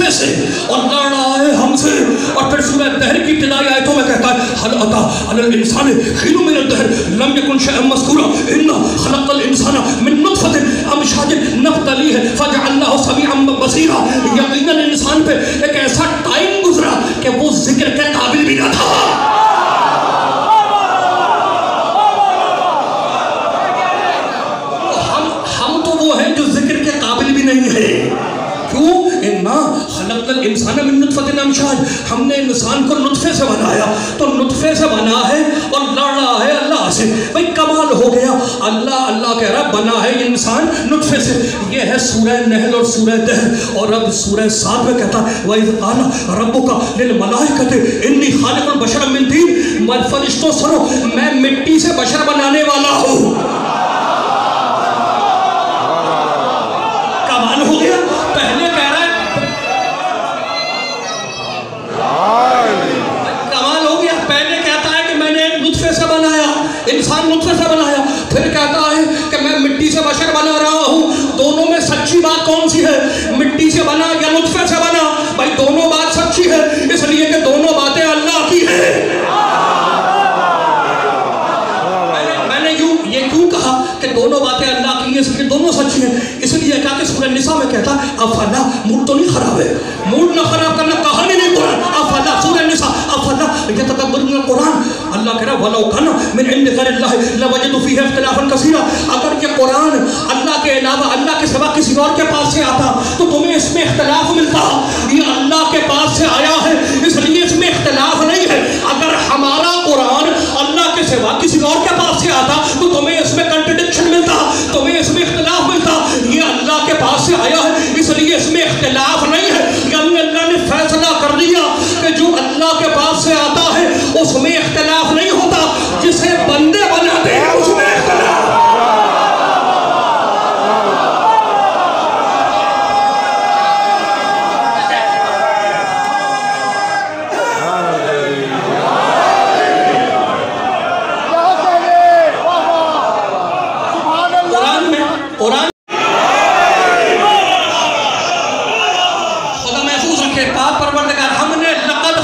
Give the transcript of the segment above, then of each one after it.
नुत्फे से और लड़ रहा है हमसे। और फिर सूरह दहर की इब्तिदाई आयतों में कहता है हल अता अलल इंसान हिन मिन अद-दहर लम यकुन शैअन मज़कूरा इन्ना खलक़ल इंसाना मिन नुत्फतिन अमशाजिन नब्तलीहि फजअलनाहु समीअन बसीरा। यकीनन इंसान पे एक ऐसा टाइम गुजरा कि वो जिक्र के काबिल भी ना था। हम तो वो हैं जो जिक्र के काबिल भी नहीं है। क्यों? इन्ना खलक़ल इंसाना मिन नुत्फतिन अमशाज, हमने इंसान को नुत्फे से बनाया। तो नुत्फे से बना है और लड़ रहा है अल्लाह से। भाई कमाल हो गया। अल्लाह कह रहा है बना है इंसान नुत्फे से। ये है सूरह नहल और सूरह दहर। और अब सूरह साद में कहता है वइज़ क़ाला रब्बुका लिल मलाइकति इन्नी ख़ालिक़ुन बशरन मिन तीन, फरिश्तों सुनो मैं मिट्टी से बशर बनाने वाला हूँ। कमाल हो गया। पहले कह रहा है कमाल हो गया। पहले कहता है कि मैंने नुत्फे से बनाया, इंसान नुत्फे से बनाया। फिर कहता है कि मैं मिट्टी से बशर बना रहा हूँ। दोनों में सच्ची बात कौन सी है? मिट्टी से बना या नुत्फे से बना? भाई दोनों बात सच्ची है, इसलिए कि दोनों बातें अल्लाह की है। मैंने ये क्यों कहा कि दोनों बातें अल्लाह की है, इसलिए दोनों सच्ची है? इसलिए कहा कि सूरह निसा में कहता अफला, मूड तो नहीं खराब है, मूड ना खराब करना, कहानी नहीं कुरान। अफला सूरह निसा अफला यतदब्बरुन कुरान। अल्लाह कह रहा वलौ काना मिन इंदि गैरिल्लाहि लवजदू फीही इख्तिलाफन कसीरा। अगर ये कुरान अल्लाह के अलावा, अल्लाह के सिवा किसी और के पास से आता तो तुम्हें इसमें इख्तिलाफ मिलता। ये अल्लाह के पास से आया है इसलिए इसमें इख्तिलाफ नहीं है। अगर हमारा कुरान अल्लाह के सिवा किसी और के पास से आता तो तुम्हें इसमें कंट्रडिक्शन मिलता, तुम्हें इसमें इख्तिलाफ मिलता। ये अल्लाह के पास से आया है इसलिए इसमें इख्तिलाफ नहीं है। यानी अल्लाह ने फैसला कर दिया कि जो अल्लाह के पास से आता है उसमें इख्तिलाफ नहीं होता, जिसे बंदे बनाते हैं उसमें इख्तिलाफ। कुरान खुदा महफूज रखे। पाक परवरदिगार हमने लक़द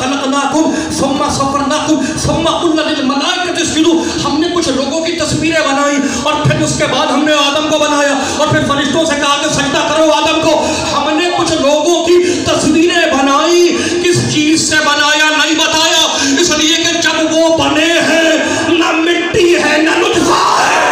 खलक़नाकुम सुम्मा सफ़रनाकुम सुम्मा क़ुल्ना लिल मलाइकति इसजुदू, हमने कुछ लोगों की तस्वीरें बनाई और फिर उसके बाद हमने आदम को बनाया और फिर फरिश्तों से कहा कि सजदा करो आदम को। हमने कुछ लोगों की तस्वीरें बनाई, किस चीज से बनाया नहीं बताया, इसलिए कि जब वो बने हैं ना मिट्टी है ना नुत्फ़ा है।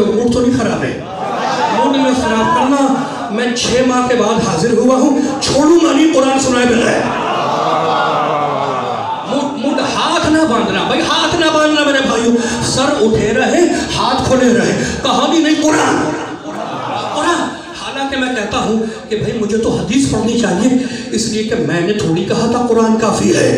मूड तो नहीं खराब है, मूड में खराब करना। मैं 6 माह के बाद हाजिर हुआ हूँ, छोड़ूंगा नहीं कुरान सुनाए बगैर। मूड हाथ ना बांधना भाई, हाथ ना बांधना मेरे भाइयों। सर उठे रहे हाथ खुले रहे, कहानी नहीं कुरान। हालांकि मैं कहता हूँ कि भाई मुझे तो हदीस पढ़नी चाहिए, इसलिए कि मैंने थोड़ी कहा था कुरान काफी है।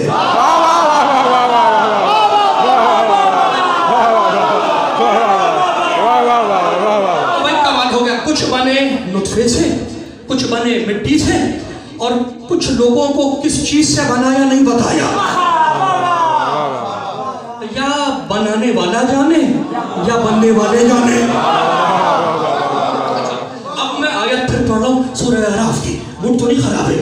कुछ बने नुत्फे से, कुछ बने मिट्टी से, और कुछ लोगों को किस चीज से बनाया नहीं बताया। या बनाने वाला जाने या बनने वाले जाने। अब मैं आयत फिर पढ़ रहा हूँ सूरह अराफ की। मूड तो नहीं खराब है।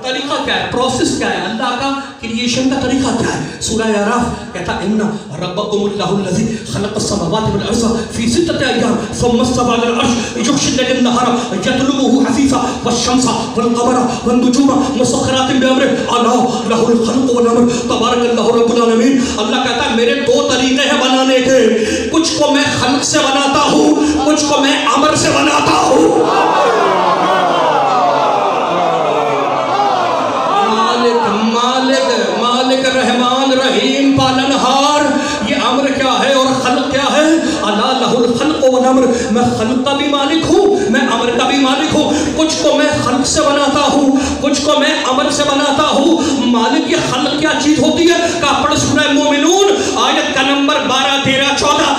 तरीका क्या है, प्रोसेस क्या है, अल्लाह का क्रिएशन का तरीका क्या है। सूरह अराफ कहता इन्ना रब्बकुमुल्लाहुल्लज़ी खलक़स समावाति वल अर्ज़ फी सित्तति अय्याम सुम्मा इस्तवा अलल अर्श युग़शिल लैला नहारा यतलुबुहु हसीसा वश्शम्सा वल क़मरा वन नुजूमा मुसख़्ख़रातिन बिअम्रिही अला लहुल ख़ल्क़ु वल अम्र तबारकल्लाहु रब्बुल आलमीन। अल्लाह कहता है मेरे 2 तरीके हैं बनाने के, कुछ को मैं खल्क़ से बनाता हूँ, कुछ को मैं अमर से बनाता हूँ। मालिक रहमान रहीम पालनहार, ये अम्र क्या है और खल्क़ क्या है। अला लहुल ख़ल्क़ु वल अम्र, मैं खल्क़ का भी मालिक हूँ, मैं अमर का भी मालिक हूँ। कुछ को मैं खल्क़ से बनाता हूँ, कुछ को मैं अमर से बनाता हूँ। ये खल्क क्या चीज होती है? का पढ़ सूरह मोमिनून आयत का नंबर 12, 13, 14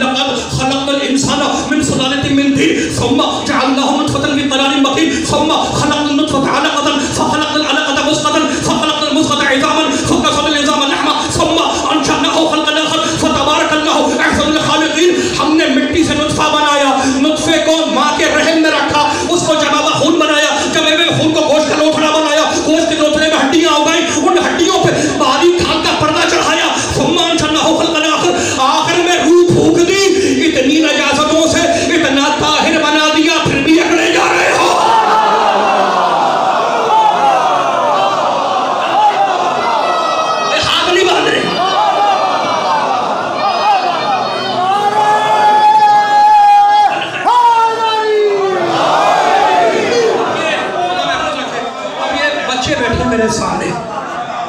लक़द खलक़ल इंसाना मिन सुलालतिन मिन तीन सुम्मा जअलनाहु नुतफ़तन फी क़रारिन मकीन सुम्मा खलक़न नुतफ़ता अलक़तन फ़ख़लक़ल अलक़ता मुज़ग़तन फ़ख़लक़ल मुज़ग़ता इज़ामन फ़कसवल इज़ाम लहमा सुम्मा अंशअनाहु ख़ल्क़न आख़र फ़तबारकल्लाहु अहसनुल ख़ालिक़ीन। हमने मिट्टी से नुतफ़ा बनाया, नुतफ़े को माँ के रहम में रखा, उसको जमा व खून बनाया, जमे हुए खून को गोश्त का लोथड़ा बनाया, गोश्त के लोथड़े में हड्डियाँ हो गई, उन हड्डियों पे बारीक खाल का पर्दा चढ़ाया, सुम्मा अंशअनाहु ख़ल्क़न आख़र, आखिर में रूह फूंक दी, इतनी नजासतों से इतना ताहिर बना दिया, फिर भी अगले जा रहे हो। हाथ नहीं बांध रहे। अब ये बच्चे बैठे मेरे सामने,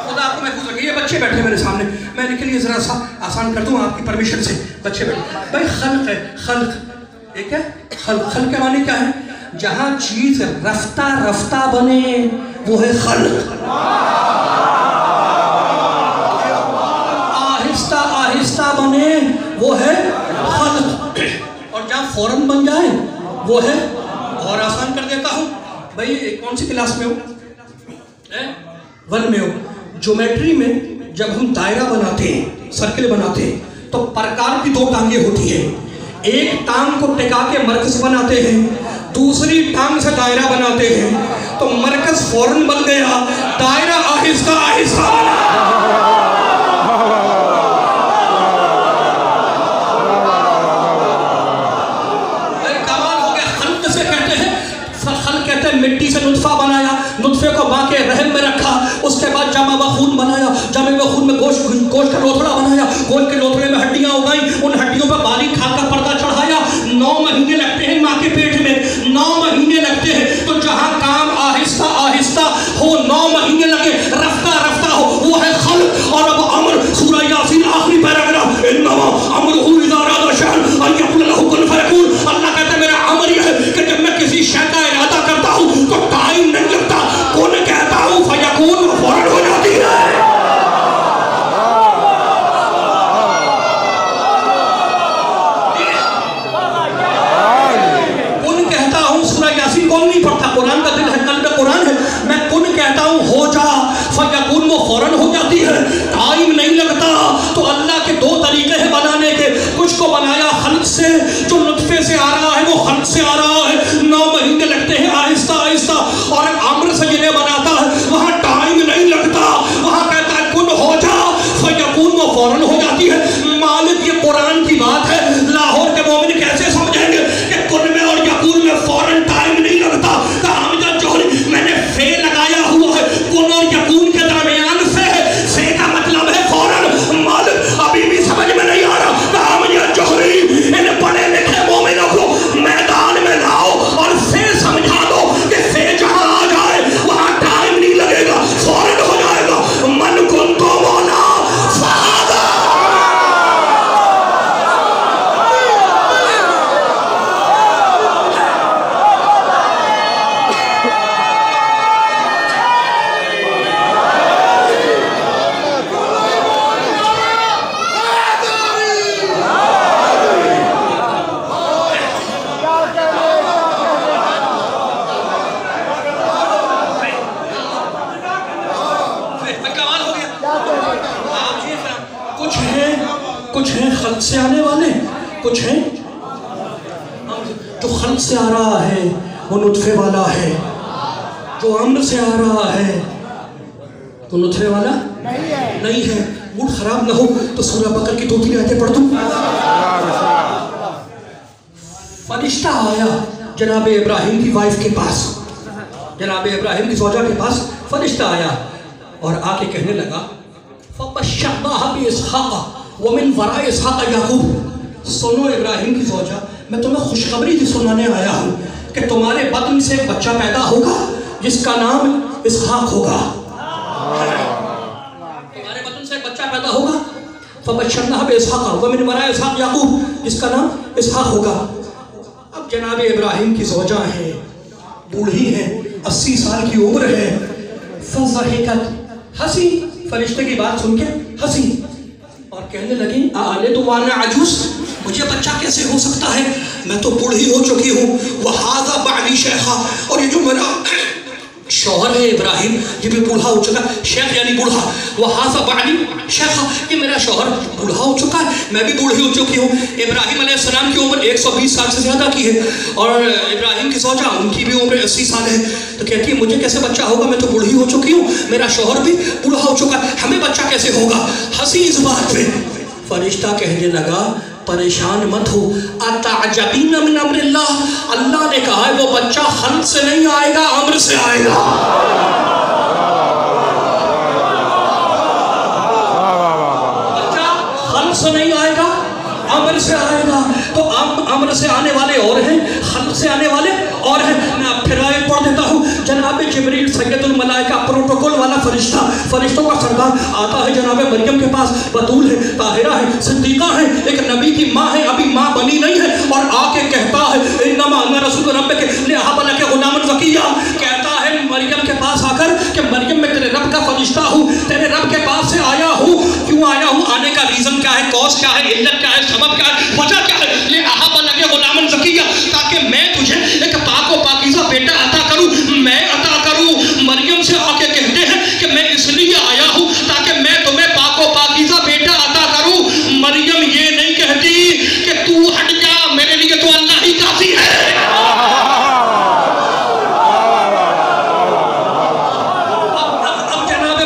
खुदा आपको महफूज रखे, ये बच्चे बैठे मेरे सामने, मैं इनके लिए जरा सा आसान कर दूं आपकी परमिशन से। बच्चे बैठे भाई, खल्क है, खल्क एक है, खल्क के माने क्या है? जहां चीज रफ्ता रफ्ता बने वो है खल्क, आहिस्ता आहिस्ता बने वो है खल्क, और जहां फौरन बन जाए वो है। और आसान कर देता हूं भाई, कौन सी क्लास में हो? 1 में हो। ज्योमेट्री में जब हम दायरा बनाते हैं, सर्किल बनाते हैं, तो प्रकार की 2 टांगे होती है। एक टांग को टिका के मरकज बनाते हैं, दूसरी टांग से दायरा बनाते हैं, तो मरकज फौरन बन गया, दायरा आहिस्ता आहिस्ता बना। कमाल हो गया। खल्क से कहते हैं, खल्क कहते हैं मिट्टी से नुतफा बनाया, नुतफे को माँ के रहम में रखा, उसके बाद जमा व खून बनाया, जमे व खून में गोश्त का लोथड़ा बनाया, गोश्त के लोथड़े में हड्डियां हो गई, उन हड्डियों पर बारीक खाल का पर्दा चढ़ाया। 9 महीने लगते हैं माँ के पेट में, 9 महीने लगते हैं। तो जहां काम आहिस्ता आहिस्ता हो, 9 महीने लगे, रफ्ता रफ्ता हो, वो है खल्क। और अब अमर, सूरह यासीन आखिरी पैराग्राफ, इन्नमा अमरुहु इज़ा अरादा शैअन अन यक़ूला लहु कुन फयकून। अल्लाह कहता है मेरा अमर यह है कि जब मैं किसी शय का इरादा करता हूं तो टाइम नहीं लगता, कुन कहता हूं फयकून फौरन हो जाती है। कुन कहता हूं, सूरह यासीन कौन नहीं पढ़ता? कुरान का दिल है, कल्ब कुरान है। मैं कुन कहता हूं हो जा, फयकून वो फौरन हो जाती है, टाइम नहीं लगता। तो अल्लाह के 2 तरीके हैं बनाने के। कुछ को बनाया खल्क से, जो नुतफे से आ रहा है वो खल्क से आ रहा है, 9 महीने लगते हैं आहिस्ता आहिस्ता। और अम्र से जिन्हें बनाता है वहां टाइम नहीं लगता, वहां कहता है कुन हो जा, फयकून वो फौरन हो जाती है। मालिक, ये कुरान की बात है, लाहौर के मोमिन कैसे समझेंगे कि कुन में और यकून में फौरन टाइम नहीं लगता? हमजा जोहरी, मैंने फे लगाया हुआ है, कुन और यकून के दरमियान से का मतलब है फौरन। मालिक अभी भी समझ में नहीं आ रहा। हमजा जोहरी, इन पढ़े लिखे मोमिनों को मैदान में लाओ और फे समझा दो कि फे जहां आ जाए वहां टाइम नहीं लगेगा, फौरन हो जाएगा। मन कुन तो मौला फहादा। कुछ हैं खल्क से आने वाले, कुछ हैं जो खल्क से आ रहा है वो नुतफे वाला है, जो अम्र से आ रहा है तो नुतफे वाला नहीं है। मूड खराब ना हो तो सूरह बकर की 2-3 आयतें पढ़ दूं। फरिश्ता आया जनाब इब्राहिम की वाइफ के पास, जनाब इब्राहिम की ज़ौजा के पास फरिश्ता आया और आके कहने लगा, फबश्शरनाहा बिइस्हाक़ व मिन वराए इसहाक़ याक़ूब। सुनो इब्राहिम की ज़ौजा, मैं तुम्हें खुशखबरी सुनाने आया हूँ कि तुम्हारे बतन से एक बच्चा पैदा होगा जिसका नाम इसहाक़ होगा। तुम्हारे बतन से एक बच्चा पैदा होगा, फबश्शरनाहा बिइस्हाक़ व मिन वराए इसहाक़ याक़ूब, जिसका नाम इसहाक़ होगा। अब जनाब इब्राहिम की ज़ौजा है, बूढ़ी है, 80 साल की उम्र है। फज़हिकत, हंसी, फरिश्ते की बात सुन के हंसी और कहने लगी आले तो वाना अजूस, मुझे बच्चा कैसे हो सकता है, मैं तो बूढ़ी हो चुकी हूँ। वह हाजा बाली शेखा, और ये जो मेरा शौहर है इब्राहिम ये भी बूढ़ा हो चुका है, शेख यानी बूढ़ा। वह हाजा बाली शेखा, ये मेरा शौहर बूढ़ा हो चुका है, मैं भी बूढ़ी हो चुकी हूँ। इब्राहिम अलैहिस्सलाम की उम्र 120 साल से ज़्यादा की है और इब्राहिम की ज़ौजा उनकी भी उम्र 80 साल है। तो कहती है मुझे कैसे बच्चा होगा, मैं तो बूढ़ी हो चुकी हूँ, मेरा शौहर भी बूढ़ा हो चुका है, हमें बच्चा कैसे होगा। हंसी इस बात पे। फरिश्ता कहने लगा परेशान मत हो, अताजबीन मिन अम्रिल्लाह, अल्लाह ने कहा है वो बच्चा खल्क से नहीं आएगा, अम्र से आएगा। बच्चा खल्क से नहीं आएगा, अम्र से आएगा। तो अम्र से आने वाले और हैं, खल्क से आने वाले और हैं। मैं अब फिर आयत पढ़ देता हूँ। जनाब जिब्रील सैयदुल मलाइका, प्रोटोकॉल वाला फरिश्ता, फरिश्तों का सरदार आता है जनाब मरियम के पास। बतूल है, ताहिरा है, सिद्दीका है, एक नबी की माँ है, अभी माँ बनी नहीं है, और आके कहता है इन्नमा अना रसूल रब्बिक लिअहब लक गुलामन ज़किय्या, कहता है मरियम के पास आकर कि मरियम मैं तेरे रब का फरिश्ता हूँ, तेरे रब के पास से आया हूँ। क्यों आया हूँ, आने का रीज़न क्या है, कॉज क्या है, इल्लत क्या है, सबब क्या है, वजह क्या है। लिअहब लक गुलामन ज़किय्या, ताकि मैं तुझे एक पाको पाकीज़ा बेटा अता करूँ, मैं अता करूँ। मरियम से आके कहते हैं कि मैं इसलिए आया हूँ ताकि मैं तुम्हें पाको पाकीज़ा बेटा अता करूँ। मरियम ये नहीं कहती कि तू हट जा, मेरे लिए तो अल्लाह ही काफी है। अब जनाब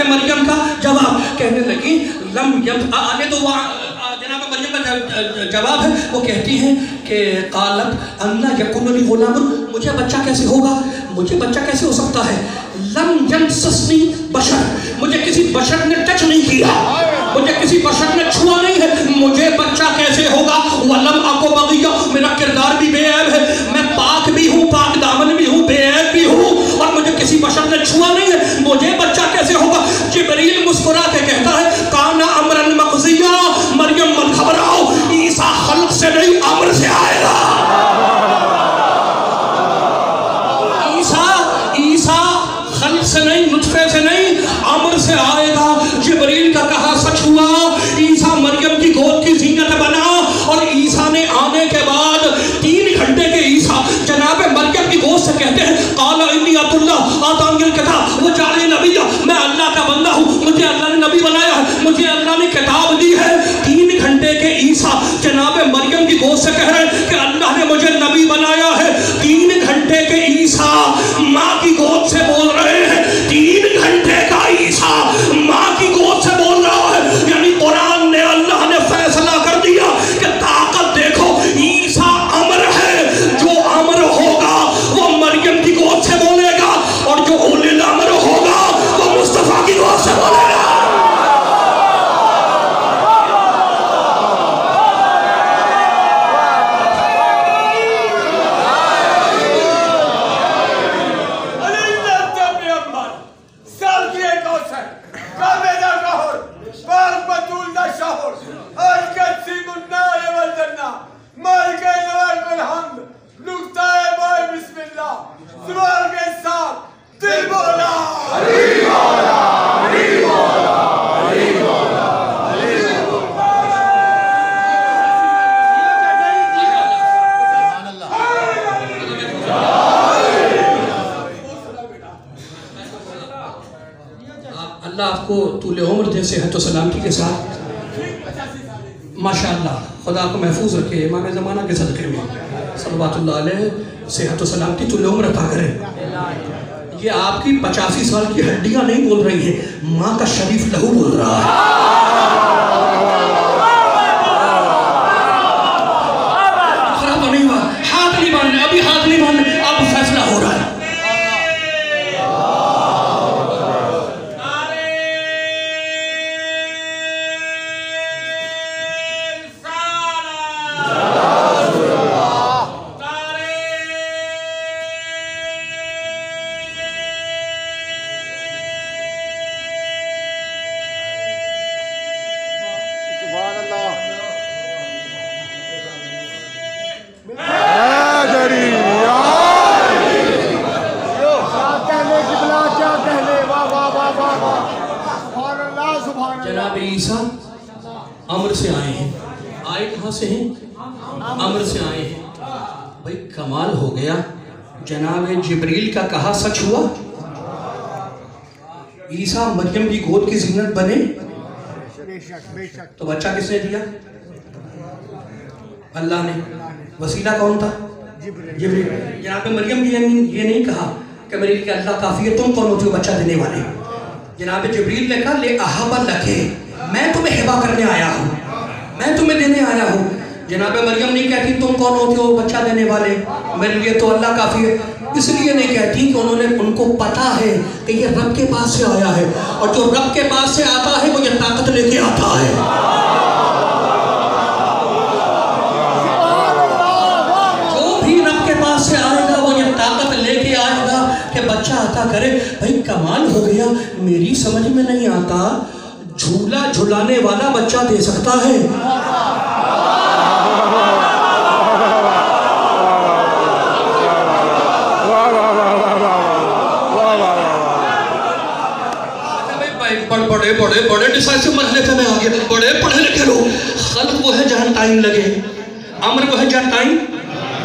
मरियम का जवाब कहने लगी लम यम आने तो जनाब मरियम का जवाब है, वो कहती हैं कि कालत अन्ना यकुन ली गुलामुन, मुझे बच्चा कैसे होगा, मुझे बच्चा कैसे हो सकता है। लम यमससनी बशर, मुझे किसी बशर ने टच नहीं किया, मुझे किसी बशर ने छुआ नहीं है, मुझे बच्चा कैसे होगा। वलम अको बगिया, मेरा किरदार भी बेऐब है, मैं पाक भी हूँ, पाक दामन भी हूँ, बेऐब भी हूँ, और मुझे किसी बशर ने छुआ नहीं है, मुझे बच्चा कैसे होगा। जिब्रील मुस्कुरा के कहता है काना अमरन मक़ज़िया, मरियम मत घबराओ, ईसा खल्क से नहीं अम्र से आएगा। ईसा खल्क से नहीं, नुत्फे से नहीं, अम्र से आएगा। जिब्रील का कहा सच हुआ, ईसा मरियम की गोद की जीनत बना, और ईसा ने आने के बाद 3 घंटे के ईसा जनाब मरियम की गोद से कहते हैं काला इन्नी अब्दुल्लाह आतानिल किताब व जअलनी नबिय्या, मैं अल्लाह का बंदा हूँ, मुझे अल्लाह ने नबी बनाया है, मुझे अल्लाह ने किताब दी है। 3 घंटे के ईसा जनाब मरियम की गोद से कह रहे हैं कि अल्लाह ने मुझे नबी बनाया है। 3 घंटे के ईसा माँ की गोद से बोल रहे हैं, 3 घंटे का ईसा माँ की गोद से बोल रहा है। यानी कुरान ने, अल्लाह ने फैसला कर दिया कि ताकत देखो, ईसा अमर है, जो अमर होगा वो मरियम की गोद से बोलेगा, और जो उलिल अमर होगा वो मुस्तफा की गोद से बोलेगा। अल्लाह आपको तूले उम्र दे, सेहत व सलामती के साथ, माशाअल्लाह, खुदा को महफूज रखे इमाम ज़माना के सदक़े में सल्लल्लाहु अलैहि, सेहत व सलामती तूले उम्र अता करें। ये आपकी 85 साल की हड्डियाँ नहीं बोल रही हैं, माँ का शरीफ लहू बोल रहा है। खराब तो नहीं हुआ, हाथ नहीं बांधने, अभी हाथ नहीं बांधने, अब फैसला हो रहा है। जनाब ईसा अम्र से आए हैं। आए कहाँ से हैं? अम्र से आए हैं। भाई कमाल हो गया, जनाब जिब्रील का कहा सच हुआ। ईसा मरियम की गोद की ज़ीनत बने, तो बच्चा किसने दिया? अल्लाह ने। वसीला कौन था? जिब्रील। जनाब मरियम ये नहीं कहा कि मेरे लिए अल्लाह काफ़ी है, तुम कौन होते हो बच्चा देने वाले? जनाब जिब्रील ने कहा ले अहाबा लके, मैं तुम्हें हिबा करने आया हूँ, मैं तुम्हें देने आया हूँ। जनाब मरियम नहीं कहती तुम कौन होते हो बच्चा देने वाले, मेरे लिए तो अल्लाह काफ़ी है। इसलिए नहीं कहती कि उनको पता है कि ये रब के पास से आया है, और जो रब के पास से आता है वो ये ताकत लेके आता है। जो भी रब के पास से आएगा वो ये ताकत लेके आएगा कि बच्चा अता करे। भाई कमाल हो गया, मेरी समझ में नहीं आता झूला झुलाने वाला बच्चा दे सकता है? बड़े बड़े बड़े डिसाइसिव मसले पे मैं आ गया। बड़े पढ़े लिखे लोग, खल्क वो है जहाँ टाइम लगे, अम्र वो है जहाँ टाइम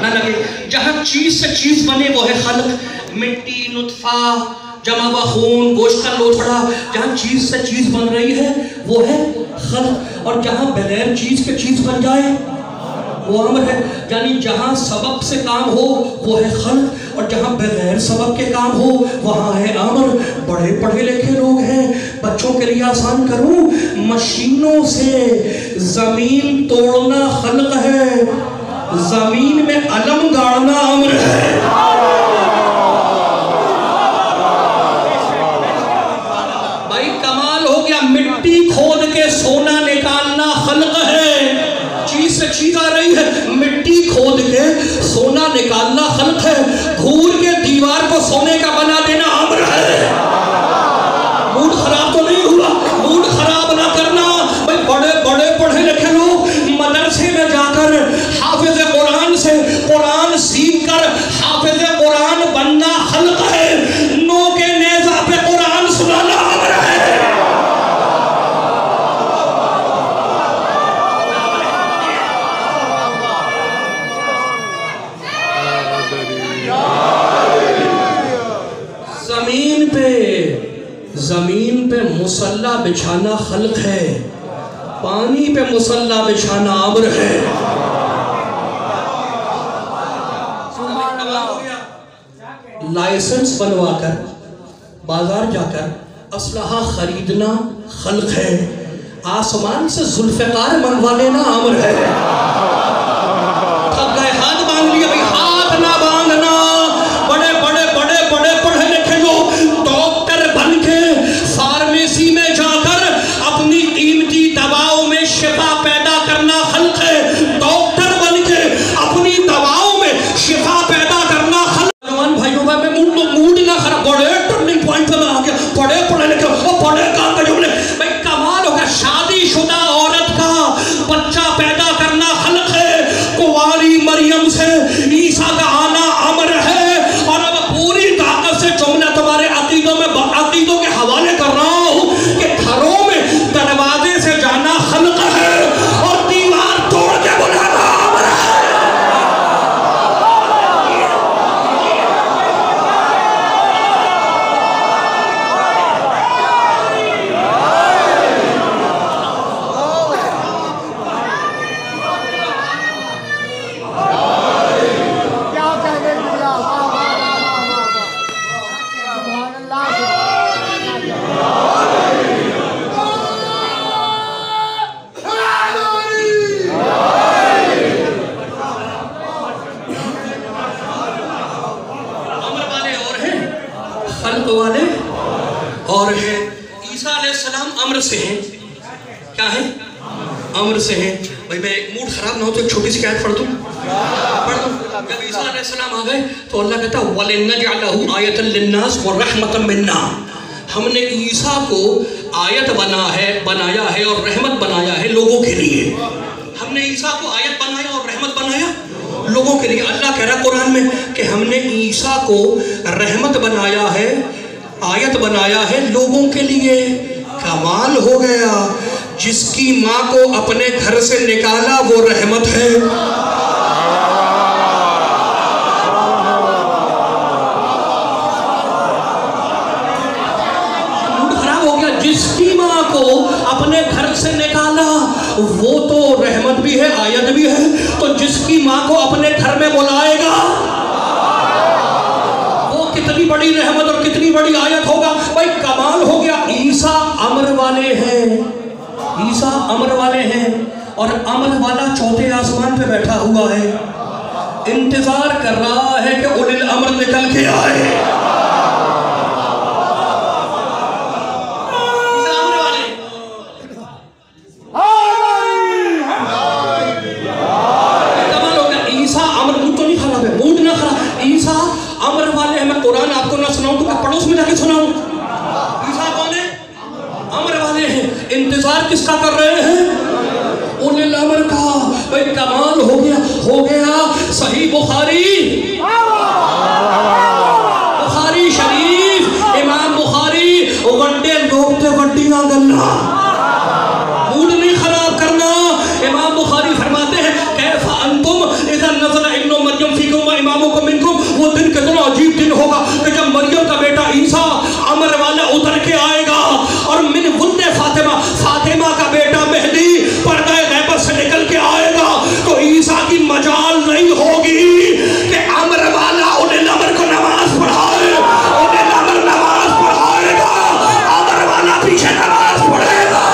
ना लगे, जहाँ चीज से चीज बने वो है खल्क। मिट्टी, नुत्फा, जमा हुआ खून, गोश्त का लोथड़ा, जहाँ चीज से चीज बन रही है वो है खल्क, और जहाँ बगैर चीज के चीज बन जाए वो अम्र है। यानी जहाँ सबब से काम हो वो है खल्क, और जहाँ बगैर सबब के काम हो वहाँ है अम्र। बड़े पढ़े लिखे लोग हैं, बच्चों के लिए आसान करूं, मशीनों से जमीन तोड़ना खल्क है, जमीन में अलम गाड़ना अम्र है। भाई कमाल हो गया, मिट्टी खोद के सोना निकालना खल्क है। चीज से चीज आ रही है, मिट्टी खोद के सोना निकालना खल्क है। घूर के दीवार को सोने का बना देना अम्र है। मूड खराब तो नहीं हुआ? मूड खराब ना करना। भाई बड़े बड़े पढ़े लिखे लोग मदरसे में जाकर हाफिज कुरान से कुरान सीख कर हाफिज कुरान बनना खल्क है। नो के नेज़ा पे कुरान सुनाना अम्र है। जमीन पे मुसल्ला बिछाना खल्क है, पानी पे मुसल्ला बिछाना अम्र है। लाइसेंस बनवाकर बाजार जाकर असलहा खरीदना खल्क है, आसमान से जुल्फ़िकार मंगवा लेना अम्र है। थक गए, हाथ बांध लिया, भाई हाथ ना बांधना। बड़े बड़े बड़े बड़े पढ़े लिखे लोग डॉक्टर बन के फार्मेसी में जाकर अपनी कीमती दवाओं में शिफा पैदा करना खल्क है। डॉक्टर बन के अपनी दवाओं में शिफा पैदा करना खल्क। जवान भाइयों में मूड ना खराब, बड़े टर्निंग पॉइंट पे मैं आ गया। बड़े पढ़े लिखे और बड़े काम का जुमले। भाई कमाल होगा, शादीशुदा औरत का बच्चा पैदा करना खल्क है। कुंवारी मरियम से ईसा का आना अम्र है। और अब पूरी ताकत से जुमला तुम्हारे अकीदों के हवाले कर रहा हूँ कि घरों में दरवाजे से जाना खल्क है और दीवार तोड़ के बुलाना अम्र है। वाले और है। ईसा अलैहिस्सलाम अम्र से हैं। क्या है? अम्र से हैं। भाई मैं मूड खराब ना हो तो एक छोटी सी आयत पढ़ दूं। जब ईसा अलैहिस्सलाम आ गए तो अल्लाह कहता वलिनजअलहु आयतन लिन्नास व रहमतन मिन्ना, हमने ईसा को आयत बनाया है और रहमत बनाया है लोगों के लिए। हमने ईसा को आयत बनाया और रहमत बनाया लोगों के लिए। अल्लाह कह रहा कुरान में कि हमने ईसा को रहमत बनाया है, आयत बनाया है लोगों के लिए। कमाल हो गया। जिसकी माँ को अपने घर से निकाला वो रहमत है। मूड खराब हो गया। जिसकी माँ को अपने घर से निकाला वो तो रहमत भी है, आयत भी है। तो जिसकी माँ को अपने घर में बुलाएगा वो कितनी बड़ी रहमत और कितनी बड़ी आयत होगा। भाई कमाल हो गया। ईसा अमर वाले हैं, ईसा अमर वाले हैं और अमर वाला चौथे आसमान पे बैठा हुआ है, इंतजार कर रहा है कि उलिल अमर निकल के आए। कमाल हो गया। ईसा अमर, मूड तो नहीं खराब है, मूड ना खराब, ईसा अमर वाले हैं। मैं कुरान आपको ना सुनाऊं तो क्या पड़ोस में जाके सुनाऊं? ईसा कौन है? अमर वाले हैं। इंतजार किसका कर रहे हैं? उलिल अमर का। भाई कमाल हो गया, हो गया। सही बुखारी, बुखारी शरीफ, इमाम बुखारी। वड्डे लोग थे, वड्डियां गल्ला, मूड नहीं खराब करना। इमाम बुखारी फरमाते हैं कैफा अंतुम इज़ा नज़ला इब्नु मरियम फीकुम व इमामुकुम मिनकुम। वो दिन कितना अजीब दिन होगा कि जब मरियम का बेटा ईसा अमर वाला उतर के आएगा और मिन वुल्दे फातिमा, फातिमा का बेटा मेहदी पर्दा गैब से निकल के आएगा। तो ईसा की मजाल नहीं होगी कि अमर वाला उलिल अमर को नमाज पढ़ाए। उलिल अमर नमाज पढ़ाएगा, अमर वाला पीछे नमाज पढ़ेगा।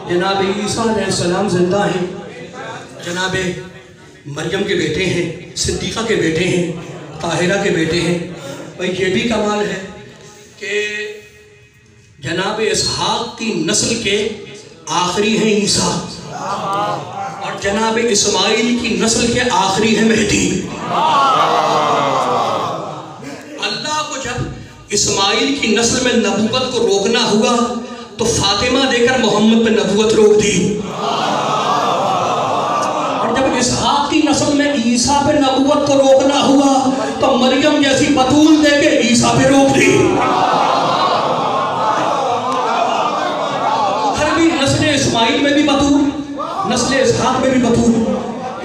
जनाब ईसा अलैहिस्सलाम जिंदा हैं, जनाब मरियम के बेटे हैं, सिद्दीक़ा के बेटे हैं, ताहिरा के बेटे हैं। भाई ये भी कमाल है कि जनाब इसहाक की नस्ल के आखिरी हैं ईसा और जनाब इस्माइल की नस्ल के आखिरी है मेहदी। अल्लाह को जब इस्माइल की नस्ल में नबूवत को रोकना हुआ तो फातिमा देकर मोहम्मद पे नबूवत रोक दी, और जब इसहाक की नस्ल में ईसा पे नबूवत को रोकना हुआ तो मरियम जैसी बतूल देके ईसा पे रोक दी। उधर भी नस्ल इस्माइल में भी बतूल, नस्ल इसहाक में भी बतूल।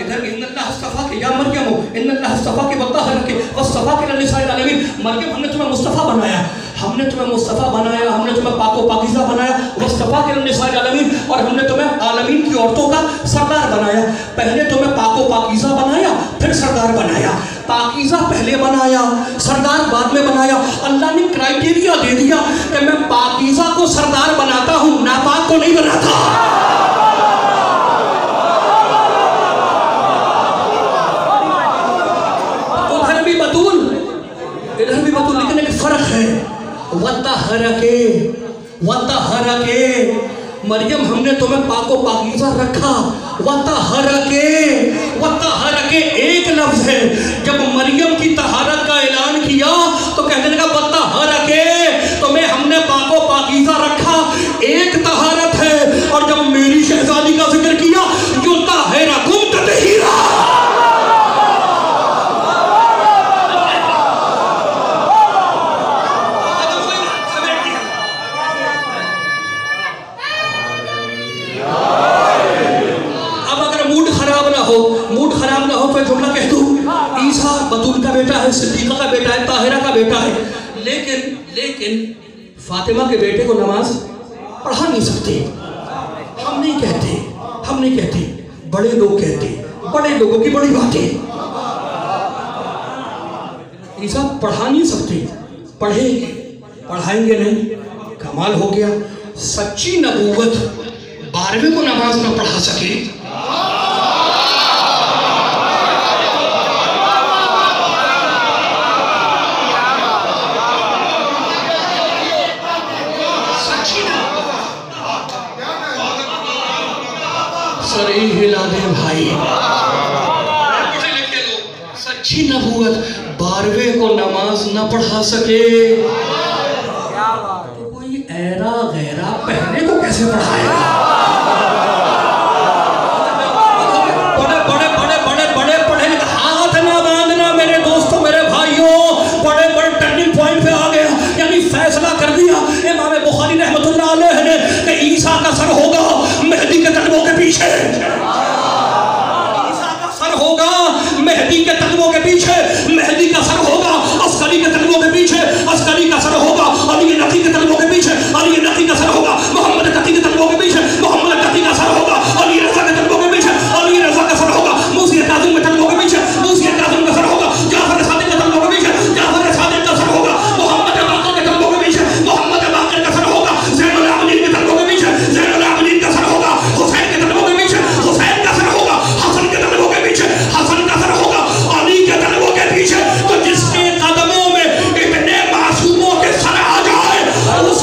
इधर इन्नल्लाह इस्तफा के या मरियम, इन्नल्लाह इस्तफा के वत्तहर के वस्तफा के लिसाइल आलमीन। मरियम हमने तुम्हें मुस्तफ़ा बनाया, हमने तुम्हें मुस्तफ़ा बनाया, हमने तुम्हें पाको पाकीज़ा बनाया, वस्तफ़ा के लिसाइल आलमीन, और हमने तुम्हें आलमीन की औरतों का सरदार बनाया। पहले तुम्हें पाको पाकीज़ा बनाया, फिर सरदार बनाया। पाकीज़ा पहले बनाया, सरदार बाद में बनाया। अल्लाह ने क्राइटेरिया दे दिया कि मैं पाकीज़ा को सरदार बनाता हूँ, नापाक को नहीं बनाता। उधर भी बतूल, इधर भी बतूल, लेकिन एक फर्क है। वतहरके, वतहरके, मरियम हमने तुम्हें पाको पाकीज़ा रखा। वतहरके, वतहरके एक लफ्ज है। जब मरियम की तहारत का ऐलान किया तो कहने लगा वतहरके, तुम्हें हमने पाको पाकीज़ा रखा, एक तहारत है। और जब मेरी शहजादी का जिक्र किया जो ताहिरकुम ततहीरा, मूड खराब ना हो तो जुमला कह दूं, ईसा बतूल का बेटा है, सिद्दीक़ा का बेटा है, ताहिरा का बेटा है। लेकिन फातिमा के बेटे को नमाज पढ़ा नहीं सकते। हम नहीं कहते, हम नहीं कहते, बड़े लोग कहते, बड़े लोगों की बड़ी बातें। ईसा पढ़ा नहीं सकते, पढ़ेंगे, पढ़ाएंगे नहीं। कमाल हो गया। सच्ची नबूवत 12वें को नमाज ना पढ़ा सके सर ही हिला दे भाई। सच्ची नबूवत 12वें को नमाज न पढ़ा सके तो कोई ऐरा गैरा पहले को कैसे पढ़ाएगा? बड़े बड़े बड़े बड़े बड़े पढ़े हाथ ना बांधना मेरे दोस्तों, मेरे भाइयों, बड़े बड़े टर्निंग पॉइंट पे आ गया। यानी फैसला कर दिया इमाम बुखारी रहमतुल्लाह अलैह ने कि ईसा का सर होगा मेहदी के कदमों के पीछे, ईसा का सर होगा मेहदी के कदमों के पीछे, मेहदी का सर होगा अस्करी के कदमों के पीछे, अस्करी का सर होगा अली नकी के कदमों के पीछे, अली नकी का सर होगा मोहम्मद तकी के कदमों के पीछे, मोहम्मद तकी का सर होगा अली रज़ा के कदमों के पीछे, अली रज़ा का सर होगा मूसा काज़िम के कदमों के पीछे, मूसा काज़िम का सर होगा जाफर सादिक के कदमों के पीछे, जाफर सादिक का सर होगा मोहम्मद बाक़र के कदमों के पीछे, मोहम्मद बाक़र का सर होगा ज़ैनुल आबिदीन के कदमों के पीछे, ज़ैनुल आबिदीन का सर होगा हुसैन के कदमों के पीछे, हुसैन का सर होगा हसन के कदमों के पीछे, हसन का सर होगा अली के कदमों के पीछे। तो जिसके कदमों में इतने मासूमों के सर आ जाए उस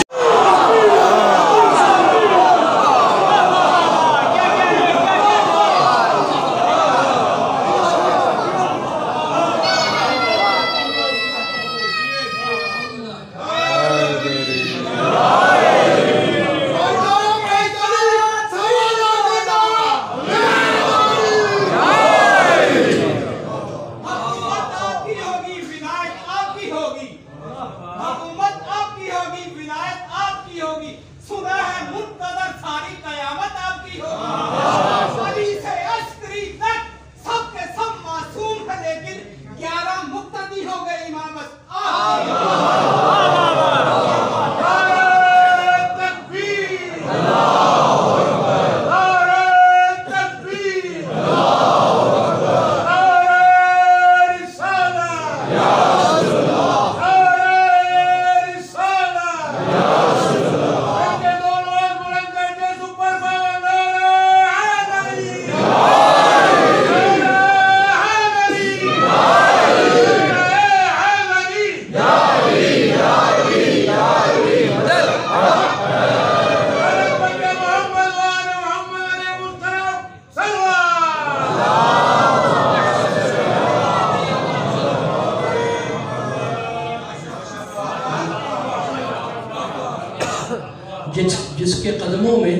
जिसके कदमों में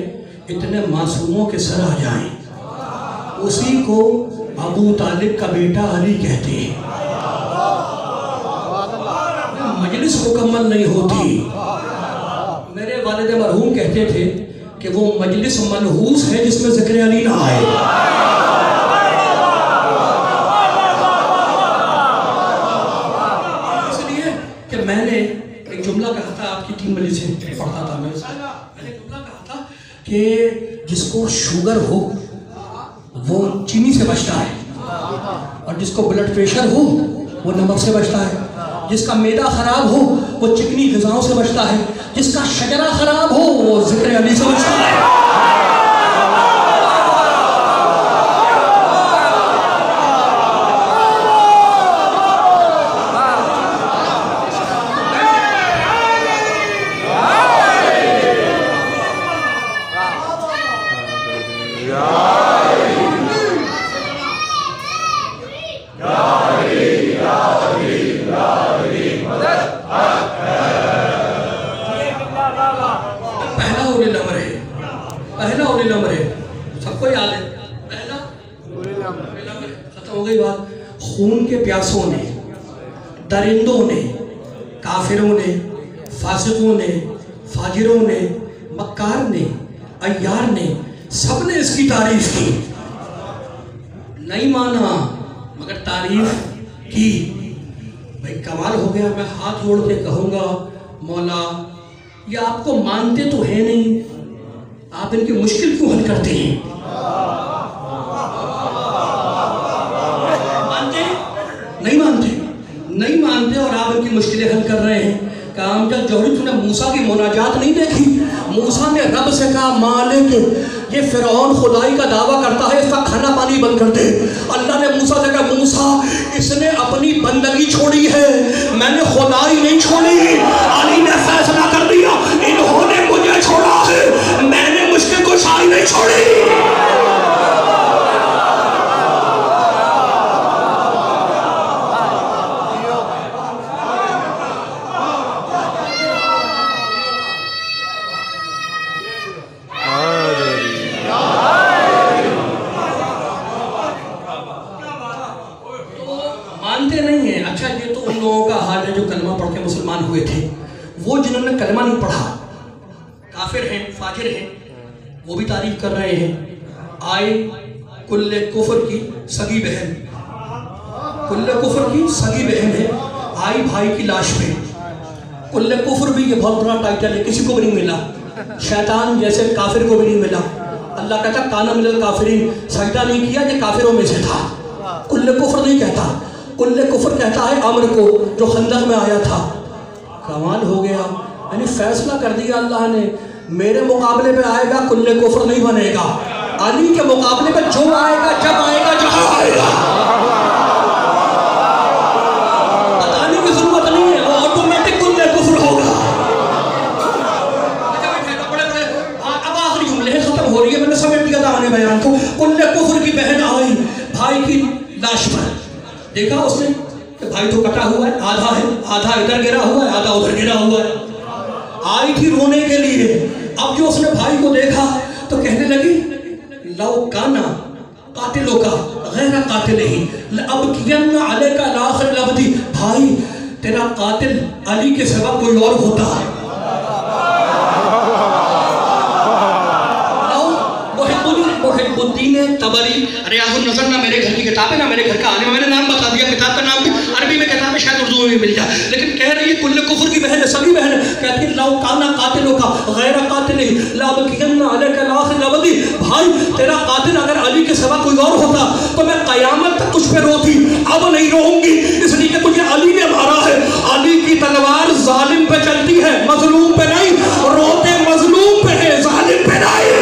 इतने मासूमों के सर आ जाएं उसी को अबू तालिब का बेटा अली कहते हैं। मजलिस मुकम्मल नहीं होती। मेरे वालिद मरहूम कहते थे कि वो मजलिस मनहूस है जिसमें ज़िक्र अली ना आए। इसलिए कि मैंने एक जुमला कहा था, आपकी 3 बजे से पढ़ा था मैंने जुमला कहा था कि जिसको शुगर हो वो चीनी से बचता है, और जिसको ब्लड प्रेशर हो वो नमक से बचता है, जिसका मैदा खराब हो वो चिकनी ग़िज़ाओं से बचता है, जिसका शजरा खराब हो वो ज़िक्र अली से बचता है। खून के प्यासों ने, दरिंदों ने, काफिरों ने, फासिकों ने, फाजिरों ने, मक्कार ने, अय्यार ने, सबने इसकी तारीफ की। नहीं माना मगर तारीफ की। भाई कमाल हो गया। मैं हाथ जोड़ के कहूँगा मौला ये आपको मानते तो है नहीं, आप इनकी मुश्किल क्यों हल करते हैं? नहीं मानते और आप इनकी मुश्किलें हल कर रहे हैं। काम जब जौहरी तूने मूसा की मुनाजात नहीं देखी? मूसा ने रब से कहा मालिक ये फिरौन खुदाई का दावा करता है, इसका खाना पानी बंद कर दे। अल्लाह ने मूसा से कहा मूसा इसने अपनी बंदगी छोड़ी है, मैंने खुदाई नहीं छोड़ी। अली ने फैसला कर दिया इन्होंने मुझे छोड़ा है, मैंने मुश्किल कुशाई नहीं छोड़ी। जिन्होंने कलमा नहीं पढ़ा, काफिर हैं, फाजिर हैं, वो भी तारीफ कर रहे हैं। आए कुल्ले कुफर की सगी बहन, कुल्ले कुफर की सगी बहन है, आई भाई की लाश पे। कुल्ले कुफर भी ये बहुत बड़ा टाइटल है, किसी को भी नहीं मिला, शैतान जैसे काफिर को भी नहीं मिला। अल्लाह कहता काना मिनल काफिरीन, सजदा नहीं किया, ये काफिरों में से था। कुल्ले कुफर नहीं कहता, कुल्ले कुफर कहता है अम्र को जो खंदक में आया था। कमाल हो गया, यानी फैसला कर दिया अल्लाह ने, मेरे मुकाबले पे आएगा कुल्ले कुफर नहीं बनेगा, अली के मुकाबले पे जो आएगा, जब आएगा, जहां आएगा, बताने की जरूरत नहीं है, वो ऑटोमेटिक कुल्ले कुफर होगा। अब आखिरी जुमले खत्म हो रही है, मैंने समेट दिया था आने बयान को। कुल्ले कुफर की बहन आई भाई की लाश पर, देखा उसने कि भाई तो कटा हुआ है, आधा इधर गिरा हुआ है, आधा उधर गिरा हुआ है। आई थी रोने के लिए। अब जो उसने भाई को देखा तो कहने लगी लौ काना कातिलों का गैर कातिल ही अब कियन्ना अलैका लाखिर लबदी, भाई तेरा कातिल अली के सिवा कोई और होता। मुहिब्बुद्दीन तबरी रियाजुन नज़र ना मेरे घर की किताब है, ना मेरे घर का आलिम, मैंने नाम बता दिया, किताब का नाम भी अरबी में किताब है, शायद उर्दू में भी मिल जाए, लेकिन कह रही है कुल्ले कुफर की बहन है, सभी बहन है। कहती है लौ काना कातिलों का गैर कातिल ही लबकियन्ना अलैका लाखिर लबदी, भाई तेरा कातिल अगर अली के सिवा कोई और होता तो मैं कयामत तक तुझ पे रोती, अब नहीं रोऊंगी, इसलिए कि तुझे अली ने मारा है। अली की तलवार जालिम पे चलती है, मजलूम पे नहीं, रोते मजलूम पे है, जालिम पे नहीं।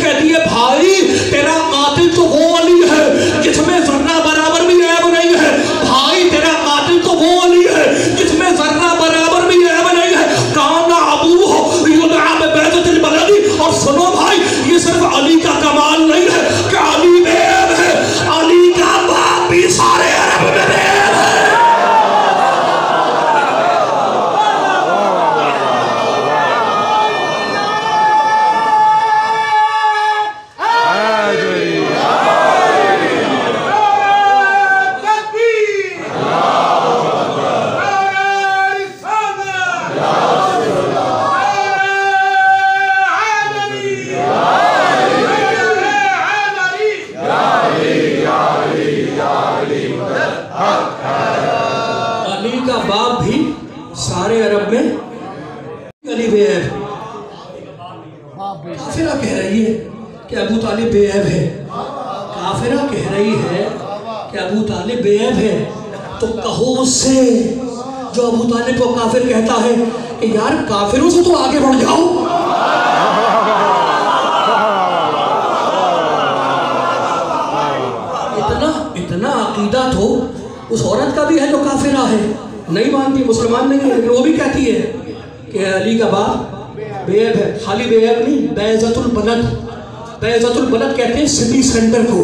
कहती है भाई तेरा कातिल तो वो अली है जिसमें जर्रा बराबर भी ऐब नहीं है, भाई तेरा कातिल तो वो अली है जिसमें जर्रा बराबर भी ऐब नहीं है। काना अबूह युदआ बिबैज़तिल बलदी, और सुनो भाई ये सिर्फ अली का कमाल नहीं है कि अली में ऐब है, अली का बाप भी सारे अरब में ऐब है। काफिरा कह रही है कि अबू तालिब बेऐब है, काफिरा कह रही है कि अबू तालिब बेऐब है, तो कहो उससे जो अबू तालिब को काफिर कहता है कि यार काफिरों से तो आगे बढ़ जाओ। इतना अकीदा तो उस औरत का भी है जो काफिरा है, नहीं मानती, मुसलमान नहीं है, लेकिन वो भी कहती है कि अली का बाप बेऐब है। खाली बेऐब नहीं, बैज़तुल बलद, बैज़तुल बलद कहते हैं सिटी सेंटर को,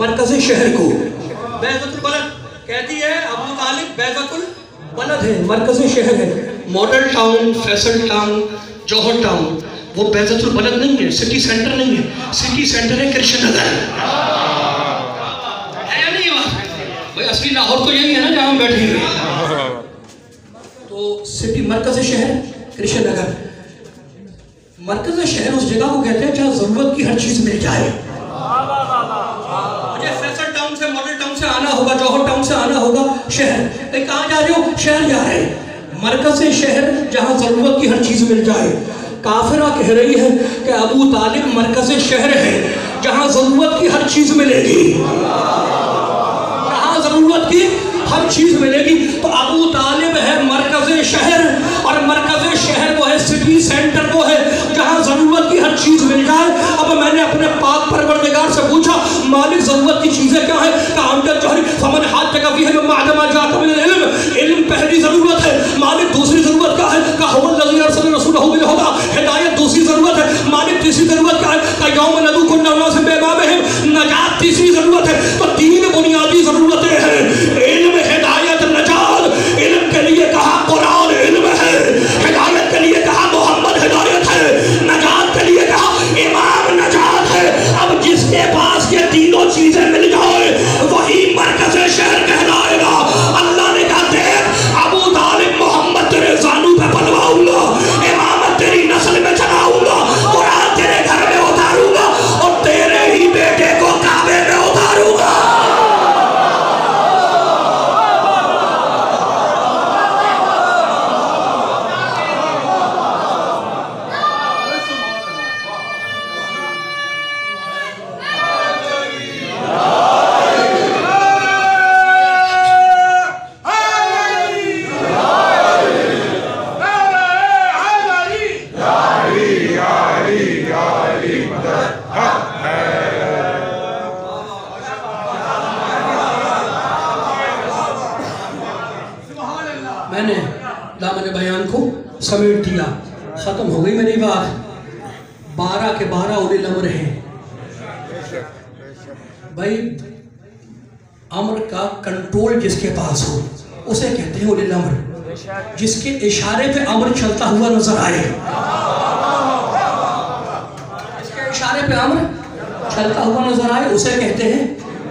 मरकज़े शहर को। बैज़तुल बलद कहती है अबू तालिब बैज़तुल बलद है, मरकज़े शहर है। मॉडल टाउन, फैसल टाउन, जौहर टाउन, वो बैज़तुल बलद नहीं है, सिटी सेंटर नहीं है, सिटी सेंटर है कृष्ण नगर। है या नहीं बात भाई? असली लाहौर तो यही है ना जहाँ हम बैठे हैं। तो सिटी मरकज़े शहर कृष्ण नगर, मरकज़ शहर उस जगह को कहते हैं जहाँ जरूरत की हर चीज मिल जाए। मुझे फैसल टाउन से, मॉडल टाउन से आना होगा, जौहर टाउन से आना होगा शहर, कहाँ जा रहे हो? शहर जा रहे हैं, मरकज़ शहर जहाँ जरूरत की हर चीज मिल जाए। काफिरा कह रही है कि अबू तालिब मरकज़ शहर है जहाँ जरूरत की हर चीज मिलेगी, जहाँ जरूरत की हर चीज मिलेगी। तो अबू तालिब है मरकज़ शहर, और मरकज़ शहर वो है सिटी सेंटर, वो है जहाँ जरूरत की हर चीज मिल जाए। अब मैंने अपने पाक परवरदिगार से पूछा मालिक जरूरत की चीजें क्या है? इल्म पहली जरूरत है, मालिक दूसरी जरूरत क्या है? हिदायत दूसरी जरूरत है, मालिक तीसरी जरूरत क्या है? तीसरी जरूरत है। तो तीन बुनियादी जरूरतें हैं, इल्म, हिदायत, नजात। इल्म के लिए कहा कुरान इल्म है, हिदायत के लिए कहा मोहम्मद हिदायत है, नजात के लिए कहा इमाम नजात है। अब जिसके पास ये तीनों चीजें मिल जाए वही मरकज शहर कहलाएगा। अल्लाह ने कहा देख अबू तालिब मोहम्मद तेरे जानू पे बनवाऊंगा, इमामत तेरी नस्ल में चलाऊंगा, कुरान तेरे घर में उतारूंगा और तेरे ही बेटे को काबे में उतारूंगा। मैंने दामन बयान को समेट दिया, ख़त्म हो गई मेरी बात। 12 के 12 उलिल अम्र हैं भाई। अम्र का कंट्रोल जिसके पास हो उसे कहते हैं उलिल अम्र। जिसके इशारे पे अम्र चलता हुआ नजर आए, जिसके इशारे पे अम्र चलता हुआ नजर आए उसे कहते हैं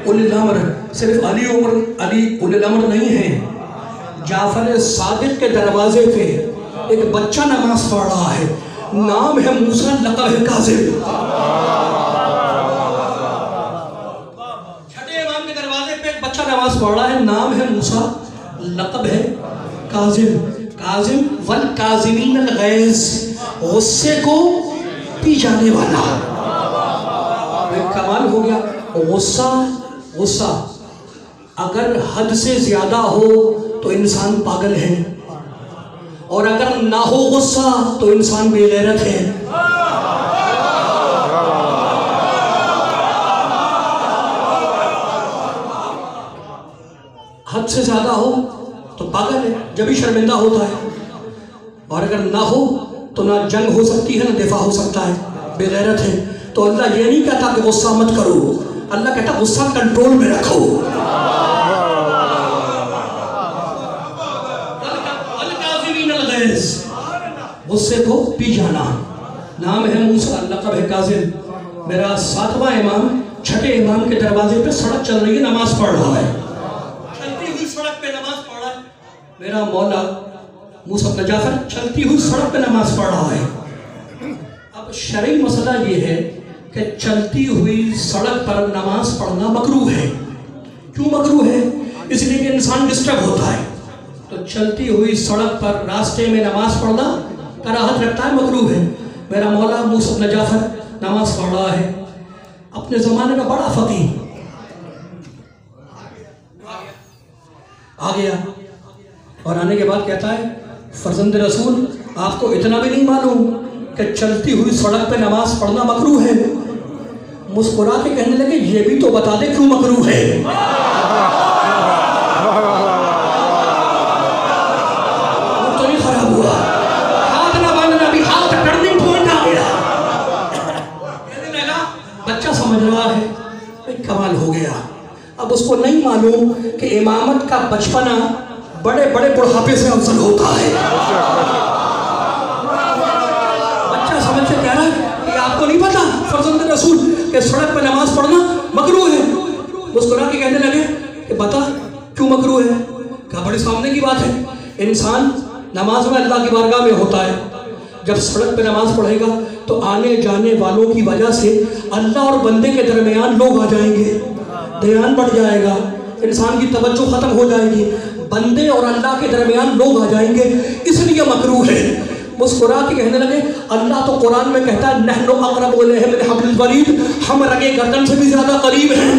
उलिल अम्र। सिर्फ अली उलिल अम्र नहीं है। जाफर सादिक के दरवाजे पे एक बच्चा नमाज पढ़ रहा है, नाम है मूसा, लक़ब है काज़िम। छठे इमाम के दरवाजे पे एक बच्चा नमाज पढ़ रहा है, नाम है मूसा, लक़ब है काज़िम। काज़िम वल काज़िमीन अल गैज़, गुस्से को पी जाने वाला। कमाल हो गया। गुस्सा अगर हद से ज्यादा हो तो इंसान पागल है, और अगर ना हो गुस्सा तो इंसान बेगैरत है। हद से ज्यादा हो तो पागल है, जब भी शर्मिंदा होता है, और अगर ना हो तो ना जंग हो सकती है ना दिफा हो सकता है, बेगैरत है। तो अल्लाह ये नहीं कहता कि गुस्सा मत करो, अल्लाह कहता गुस्सा कंट्रोल में रखो। गुस्से को पी जाना। नाम है मूसा, लक़ब है काज़िम। मेरा 7वां इमाम छठे इमाम के दरवाजे पे सड़क चल रही है, नमाज पढ़ रहा है, चलती हुई सड़क पे नमाज पढ़ रहा है। मेरा मौला मूसा इब्न जाफर चलती हुई सड़क पे नमाज पढ़ रहा है। अब शरई मसला ये है कि चलती हुई सड़क पर नमाज पढ़ना मकरूह है। क्यों मकरूह है? इसलिए कि इंसान डिस्टर्ब होता है। तो चलती हुई सड़क पर रास्ते में नमाज पढ़ना कराहत रखता है, मकरूह है। मेरा मौला मूसा इब्न जाफर नमाज पढ़ रहा है, अपने ज़माने का बड़ा फ़कीह आ गया, और आने के बाद कहता है फर्जंद रसूल आपको इतना भी नहीं मालूम कि चलती हुई सड़क पे नमाज पढ़ना मकरूह है? मुस्कुरा के कहने लगे ये भी तो बता दे क्यों मकरूह है। तो नहीं खराब हुआ, हाथ ना बांधना भी, हाथ टर्निंग पॉइंट आ गया। कहने लगा बच्चा समझ रहा है, कमाल हो गया। अब उसको नहीं मालूम कि इमामत का बचपना बड़े बड़े बुढ़ापे से अफजल होता है। बच्चा समझ से कह रहा है कि आपको नहीं पता फर्जंद रसूल के सड़क पर नमाज पढ़ना मकरूह है। मुस्कुरा के कहने लगे कि बता क्यों मकरूह है? क्या बड़े सामने की बात है, इंसान नमाज में अल्लाह की बारगाह में होता है, जब सड़क पे नमाज पढ़ेगा तो आने जाने वालों की वजह से अल्लाह और बंदे के दरमियान लोग आ जाएंगे, ध्यान बढ़ जाएगा, इंसान की तवज्जो खत्म हो जाएगी, बंदे और अल्लाह के दरमियान लोग आ जाएंगे, इसलिए मकरूह है। मुस्कुरा के कहने लगे अल्लाह तो कुरान में कहता है नहनु अक़रबु इलैहि मिन हब्लिल वरीद, हम रगे गर्दन से भी ज्यादा करीब हैं।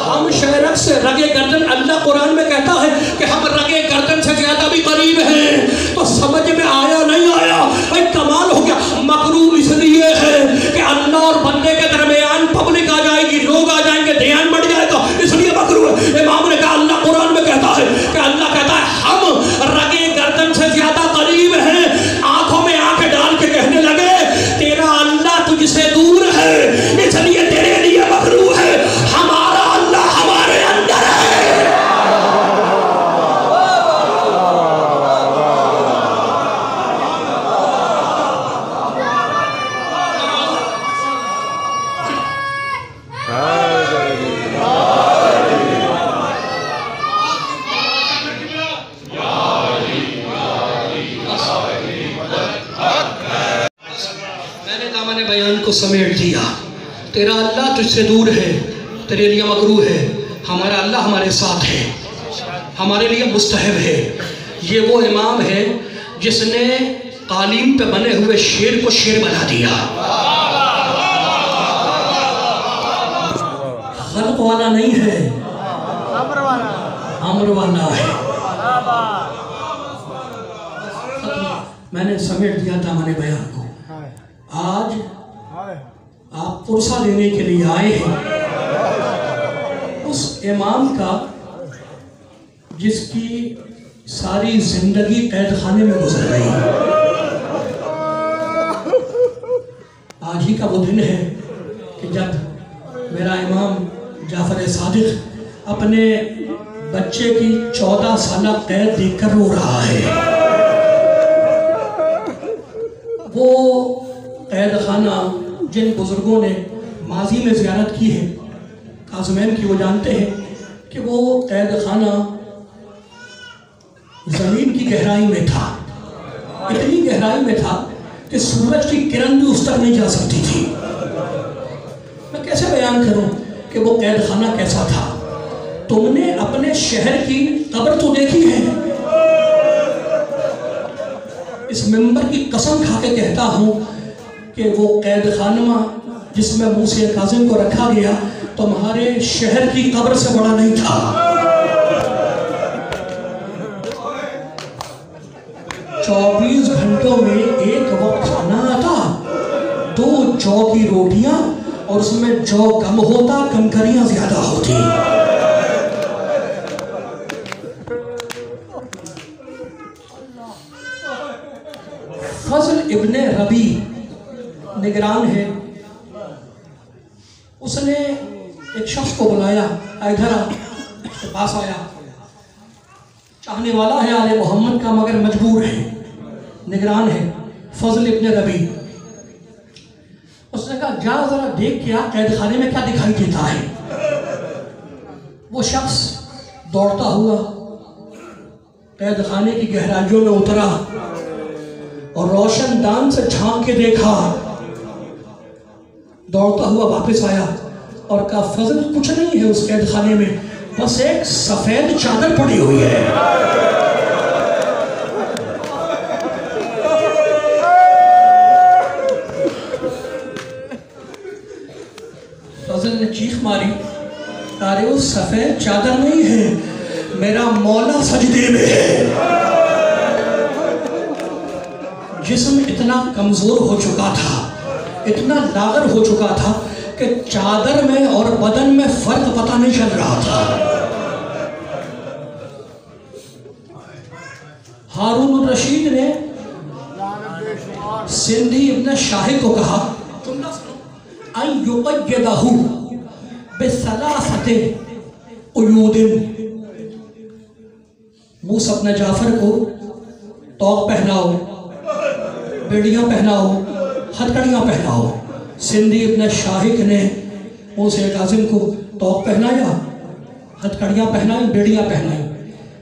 हम शहरक से रगे गर्दन, अल्लाह कुरान में कहता है कि हम रगे गर्दन से ज्यादा भी करीब हैं। तो समझ में आया नहीं आया? भाई कमाल हो गया। मकरूह इसलिए है कि अल्लाह और बंदे के दरमियान पब्लिक आ जाएगी, लोग आ जाएंगे, ध्यान बढ़ जाएगा, इसलिए मकरूह है। इमाम ने कहा अल्लाह कुरान में कहता है कि अल्लाह कहता है हम रगे गर्दन से ज्यादा करीब हैं। आंखों में आंखें डाल के कहने लगे तेरा अल्लाह तुझसे मैंने दामन बयान को समेट दिया। तेरा अल्लाह तुझसे दूर है, तेरे लिए मकरूह है, हमारा अल्लाह हमारे साथ है, हमारे लिए मुस्तहब है। ये वो इमाम है जिसने कालीन पे बने हुए शेर को शेर बना दिया। खल्क वाला नहीं है, अमर वाला है। मैंने समेट दिया दामन बयान को। आज आप पुरसा देने के लिए आए हैं उस इमाम का जिसकी सारी जिंदगी कैद खाने में गुजर गई। आज ही का वो दिन है कि जब मेरा इमाम जाफर सादिक अपने बच्चे की 14 साल कैद देखकर रो रहा है। वो कैद खाना जिन बुजुर्गों ने माजी में ज़ियारत की है काज़मैन की, वो जानते हैं कि वो कैद खाना ज़मीन की गहराई में था। इतनी गहराई में था कि सूरज की किरण भी उस तक नहीं जा सकती थी। मैं कैसे बयान करूं कि वो कैद खाना कैसा था। तुमने अपने शहर की कब्र तो देखी है। इस मिंबर की कसम खा के कहता हूं कि वो कैद खाना जिसमें मूसा काज़िम को रखा गया तुम्हारे शहर की कब्र से बड़ा नहीं था। 24 घंटों में एक वक्त खाना आता, 2 जौ की रोटियां और उसमें जौ कम होता, कंकरियां ज्यादा होती। फजल इब्ने रबी निगरान है, उसने एक शख्स को बुलाया, इधर आ, उसके पास आया। चाहने वाला है आले मोहम्मद का मगर मजबूर है, निगरान है फजल इब्ने रबी। उसने कहा जा जरा देख क्या कैद खाने में क्या दिखाई देता है। वो शख्स दौड़ता हुआ कैद खाने की गहराइयों में उतरा और रोशनदान से झांक के देखा। दौड़ता हुआ वापस आया और कहा फजल कुछ नहीं है उस कैद खाने में, बस एक सफेद चादर पड़ी हुई है। फजल ने चीख मारी, अरे वो सफेद चादर नहीं है, मेरा मौला सजदे में है। जिस्म इतना कमजोर हो चुका था, इतना लागर हो चुका था कि चादर में और बदन में फर्क पता नहीं चल रहा था। हारून रशीद ने सिंधी इब्न शाहिद को कहा मूसा अपने जाफर को तौक पहनाओ, बेड़ियां पहनाओ, हथकड़ियां पहनाओ। सिंधी इब्न शाहिद ने मूसा काज़िम को तौक पहनाया, हथकड़ियां पहनाई, बेड़ियां पहनाई।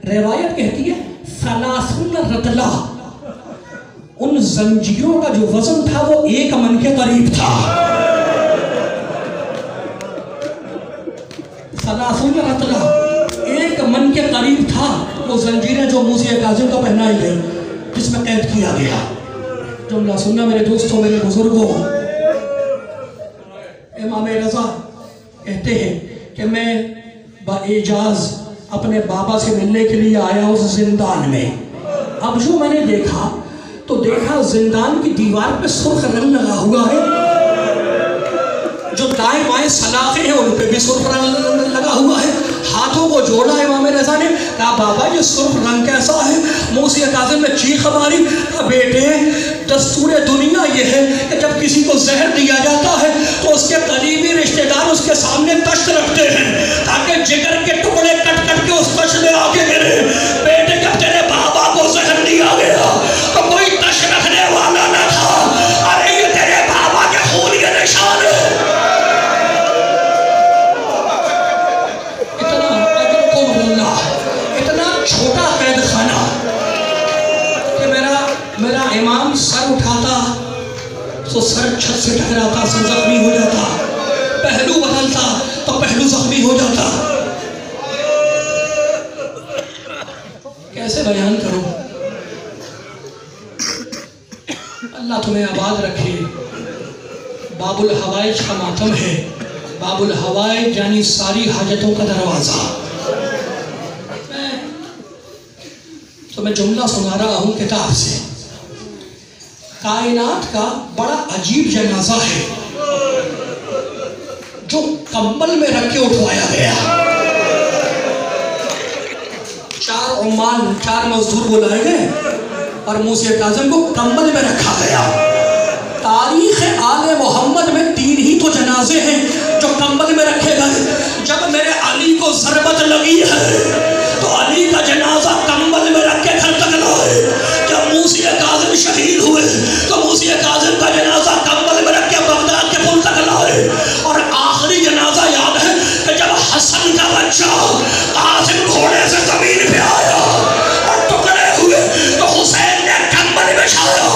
रिवायत कहती है सलासुन रतला, उन जंजीरों का जो वजन था वो 1 मन के करीब था। सलासुन रतला 1 मन के करीब था वो जंजीरें जो मूसा काज़िम को पहनाई गई, जिसमें कैद किया गया। जुमला सुनना मेरे दोस्तों, मेरे बुजुर्गों। इमाम रज़ा कहते हैं कि मैं बाएजाज अपने बाबा से मिलने के लिए आया उस जिंदान में। अब जो मैंने देखा तो देखा जिंदान की दीवार पे सुर्ख रंग लगा हुआ है, जो दाएं बाएं सलाखें हैं उन पे भी सुर्ख रंग लगा हुआ है। हाथों को जोड़ा इमाम रज़ा ने, कहा बाबा ये सुर्ख रंग कैसा है। मूसा काज़िम ने चीख मारी, कहा बेटे दस्तूर दुनिया ये है कि जब किसी को जहर दिया जाता है तो उसके करीबी रिश्तेदार उसके सामने तश्त रखते हैं ताकि जिगर के टुकड़े कट कट के उस तश्त में आके गिरे। बेटे जब तेरे बाबा को जहर दिया गया तो कोई तश्त रखने वाला न था। अरे ये तेरे बाबा के खून के निशान है। छोटा कैद खाना कि मेरा इमाम सर उठाता तो सर छत से टकराता सर जख्मी हो जाता, पहलू बदलता तो पहलू जख्मी हो जाता। कैसे बयान करूं? अल्लाह तुम्हें आबाद रखे। बाबुल हवाइज का मातम है। बाबुल हवाइज यानी सारी हाजतों का दरवाज़ा। मैं जुमला सुना रहा हूँ किताब से। कायनात का बड़ा अजीब जनाजा है जो कंबल में रख के उठवाया गया। चार मजदूर बुलाए गए और मूसा काज़िम को कंबल में रखा गया। तारीख आले मोहम्मद में 3 ही तो जनाजे हैं जो कंबल में रखे गए। जब मेरे अली को ज़रबत लगी है तो अली का जनाजा कंबल में रख के घर तक लाए। जब मूसा काज़िम शहीद हुए तो मूसा काज़िम का जनाजा कंबल में रख के बगदाद के पुल तक लाए। और आखिरी जनाजा याद है कि जब हसन का बच्चा काज़िम घोड़े से जमीन पे आया और टुकड़े हुए तो हुसैन ने कंबल में बिछाया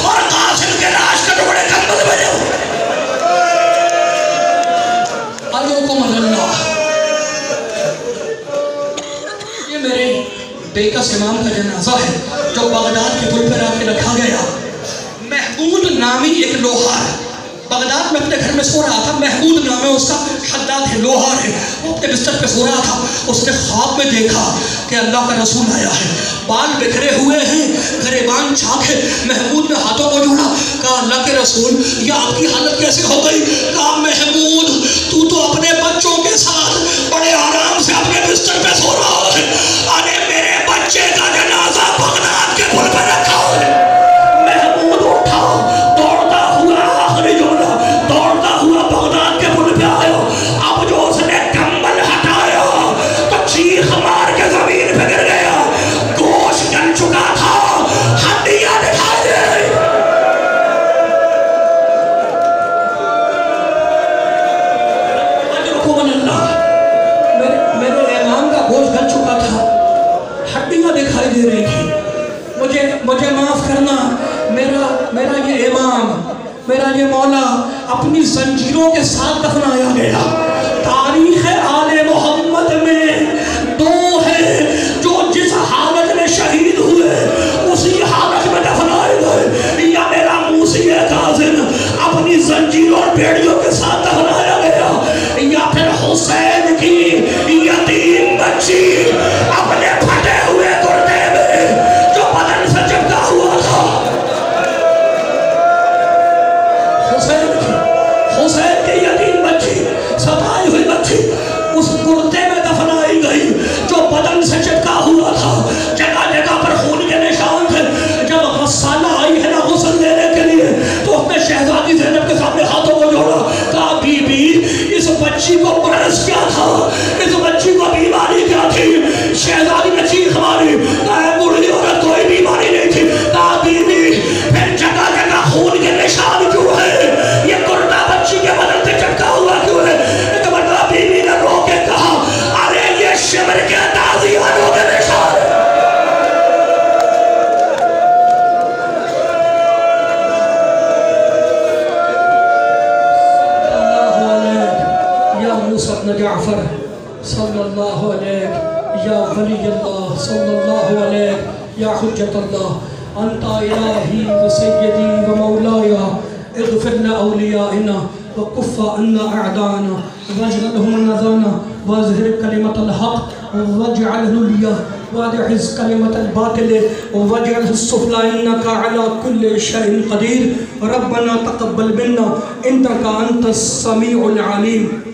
और काज़िम के लाश के टुकड़े कंबल में जाओ। ये मेरे बेकस इमाम का जनाजा है जो बगदाद के पुल पर आके रखा गया। महमूद नामी एक लोहार बगदाद में अपने घर में सो रहा था। महमूद नाम है उसका, हद्दाद है, लोहार है। वो अपने बिस्तर पे सो रहा था। उसने ख्वाब में देखा कि अल्लाह का रसूल आया है, बाल बिखरे हुए हैं, गरेबान चाक है। महमूद ने हाथों को जोड़ा, कहा अल्लाह के रसूल ये आपकी हालत कैसे हो गई? कहा महमूद तू तो अपने बच्चों के साथ बड़े आराम से अपने बिस्तर पे सो रहा है। अरे मेरे बच्चे का जनाजा बगदाद के पुल पर रखा है। महमूद उठा, दौड़ता हुआ, आखिरी जुमला, दौड़ता हुआ बगदाद के पुल पे आया। अब जो उसने कंबल हटाया तो चीख मार के जमीन पे गिर गया। गोश्त जल चुका था, हड्डियां दिखाई दे रही। मेरे इमाम का गोश्त गल चुका था, हड्डियां दिखाई दे रही थी। मुझे माफ करना, मेरा ये इमाम, मेरा ये मौला अपनी जंजीरों के साथ दफनाया गया। तारीख आले मोहम्मद में 2 हैं जो जिस हालत में शहीद हुए उसी हालत में दफनाए गए। या मेरा मूसा काज़िम अपनी जंजीरों और बेड़ियों के साथ दफनाया गया, या फिर हुसैन की यतीम बच्ची अपने फटे हुए कुर्ते में जो बदन से चिपका हुआ था। हुसैन की यतीम बच्ची, सताई हुई बच्ची उस कुर्ते में दफनाई गई जो बदन से चिपका हुआ था। जगह जगह पर खून के निशान थे। जब गस्साला आई है ना गुस्ल देने के लिए तो उसने शहजादी ज़ैनब के सामने हाथों को जोड़ा, कहा बीबी इस बच्ची को मरज़ क्या था, इस बच्ची को बीमारी क्या थी? शहजादी ने चीख मारी, कहा बूढ़ी औरत कोई बीमारी नहीं थी। कहा बीबी फिर जगह जगह खून के निशान क्यों है? ये कुर्ता बच्ची के बदन से चिपका हुआ क्यों है? तो मतलब बीबी ने रो के कहा अरे ये शिमर के ताज़ियानों के निशान। या मूसा इब्न जाफर सल्लल्लाहु अलैहि या वली अल्लाह सल्लल्लाहु अलैहि या हुज्जत अल्लाह अंता इलाही व सय्यदी व मौलाया इग़फिर लना औलियाना व कुफ़्फ़ अन्ना अअदाना वजअलहुम नज़ाना वज़हिर कलिमतल हक़ वजअलहु लिया वअज़िज़ कलिमतल बातिल वजअलहु सुफ़ला इन्नका अला कुल्लि शैइन क़दीर रब्बना तक़ब्बल मिन्ना इन्नका अंतस समीउल अलीम।